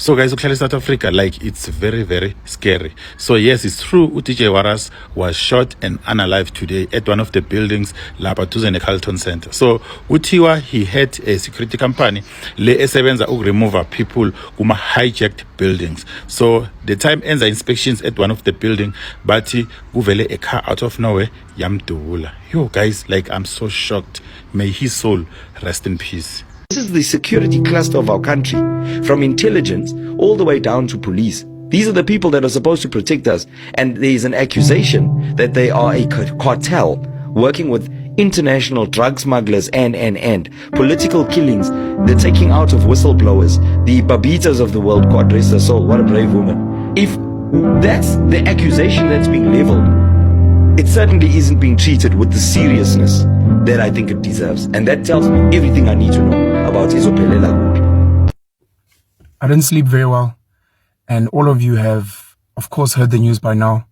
So guys, in South Africa, like, it's very, very scary. So yes, it's true, DJ Warras was shot and unalive today at one of the buildings, Lapatuzen Carlton Center. So Utiwa, he had a security company, Le Esebenza remove people who hijacked buildings. So the time ends the inspections at one of the building, but guvele a car out of nowhere, yamdula. Yo guys, like, I'm so shocked. May his soul rest in peace. This is the security cluster of our country, from intelligence all the way down to police. These are the people that are supposed to protect us, and there is an accusation that they are a cartel working with international drug smugglers and political killings, the taking out of whistleblowers, the babitas of the world. God rest her soul, what a brave woman. If that's the accusation that's being leveled, it certainly isn't being treated with the seriousness that I think it deserves. And that tells me everything I need to know about Izophelela. I didn't sleep very well. And all of you have, of course, heard the news by now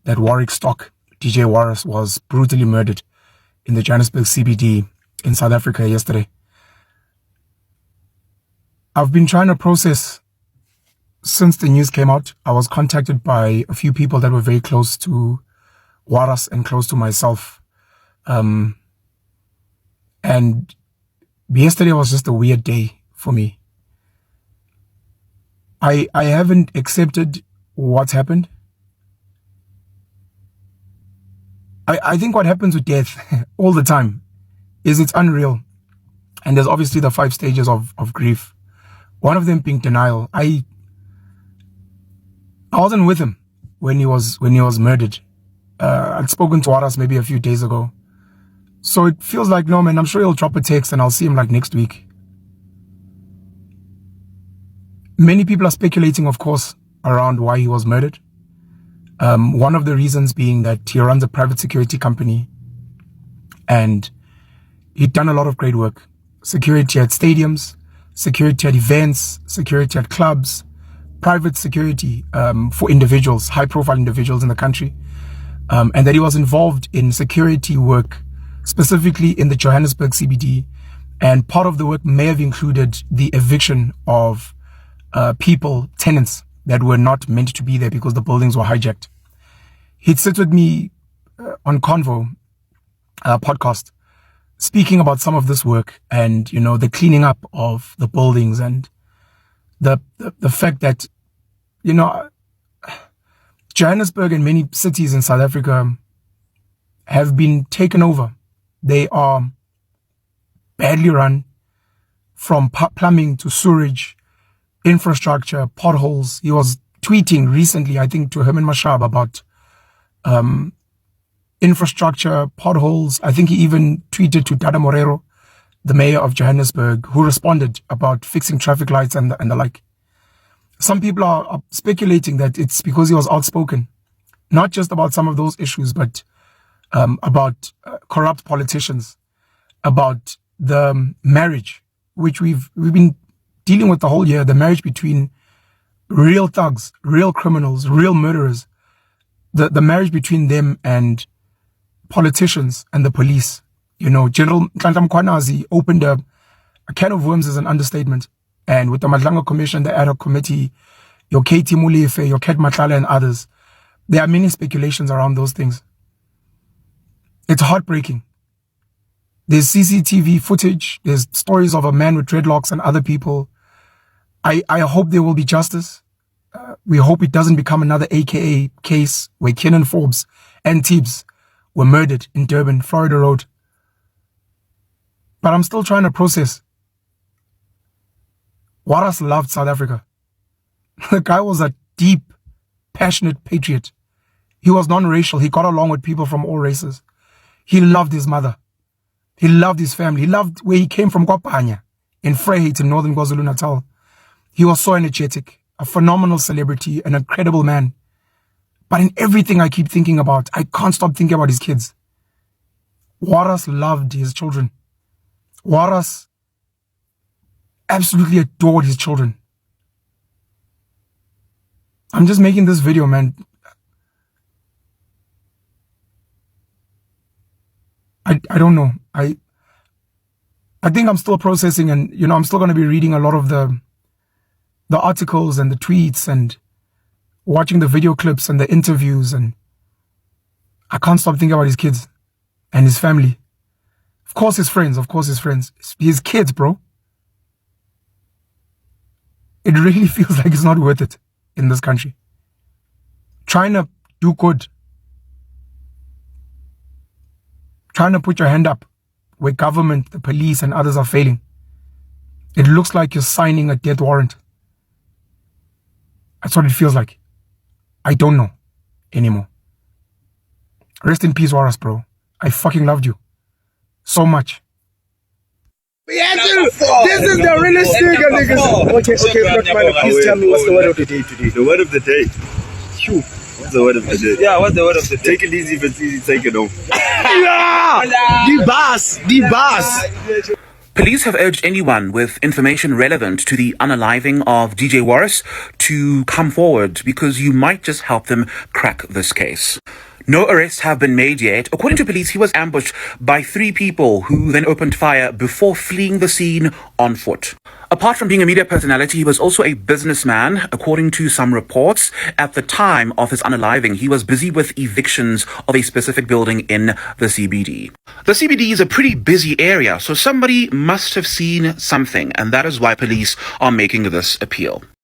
that Warwick Stock, DJ Warras, was brutally murdered in the Johannesburg CBD in South Africa yesterday. I've been trying to process since the news came out. I was contacted by a few people that were very close to Warras and close to myself. And yesterday was just a weird day for me. I haven't accepted what's happened. I think what happens with death all the time is it's unreal. And there's obviously the 5 stages of grief. One of them being denial. I wasn't with him when he was murdered. I'd spoken to Warras maybe a few days ago. So it feels like, no man, I'm sure he'll drop a text and I'll see him like next week. Many people are speculating, of course, around why he was murdered. One of the reasons being that he runs a private security company and he'd done a lot of great work. Security at stadiums, security at events, security at clubs, private security for individuals, high-profile individuals in the country. And that he was involved in security work specifically in the Johannesburg CBD, and part of the work may have included the eviction of tenants that were not meant to be there because the buildings were hijacked. He'd sit with me on Convo podcast, speaking about some of this work and, you know, the cleaning up of the buildings and the fact that, you know, Johannesburg and many cities in South Africa have been taken over. They are badly run, from plumbing to sewage, infrastructure, potholes. He was tweeting recently, I think, to Herman Mashab about infrastructure, potholes. I think he even tweeted to Dada Morero, the mayor of Johannesburg, who responded about fixing traffic lights and the like. Some people are speculating that it's because he was outspoken, not just about some of those issues, but about corrupt politicians, about the marriage, which we've been dealing with the whole year, the marriage between real thugs, real criminals, real murderers, the marriage between them and politicians and the police. You know, General Nhlanhla Mkhwanazi opened a can of worms is an understatement. And with the Madlanga Commission, the ad hoc committee, your KT Mulife, your Ket Matlala and others, there are many speculations around those things. It's heartbreaking. There's CCTV footage. There's stories of a man with dreadlocks and other people. I hope there will be justice. We hope it doesn't become another AKA case where Kenan Forbes and Tibbs were murdered in Durban, Florida Road. But I'm still trying to process. Warras loved South Africa. The guy was a deep, passionate patriot. He was non-racial. He got along with people from all races. He loved his mother. He loved his family. He loved where he came from, Kwapanya, in Vryheid in northern KwaZulu-Natal. He was so energetic, a phenomenal celebrity, an incredible man. But in everything I keep thinking about, I can't stop thinking about his kids. Warras loved his children. Warras absolutely adored his children. I'm just making this video, man. I don't know. I think I'm still processing, and you know, I'm still going to be reading a lot of the the articles and the tweets and watching the video clips and the interviews, and I can't stop thinking about his kids and his family. Of course his friends, his kids, bro. It really feels like it's not worth it in this country. Trying to do good. Trying to put your hand up where government, the police and others are failing. It looks like you're signing a death warrant. That's what it feels like. I don't know anymore. Rest in peace, Warras, bro. I fucking loved you so much. This is the realest thing, niggas. Okay, man, please tell me what's the word of the day today. The word of the day. Phew. What's the word of the day? Yeah, what's the word of the day? Take it easy, if it's easy, take it home. The boss. Police have urged anyone with information relevant to the unaliving of DJ Warras to come forward because you might just help them crack this case. No arrests have been made yet. According to police, he was ambushed by 3 people who then opened fire before fleeing the scene on foot. Apart from being a media personality, he was also a businessman. According to some reports, at the time of his unaliving, he was busy with evictions of a specific building in the CBD. The CBD is a pretty busy area, so somebody must have seen something, and that is why police are making this appeal.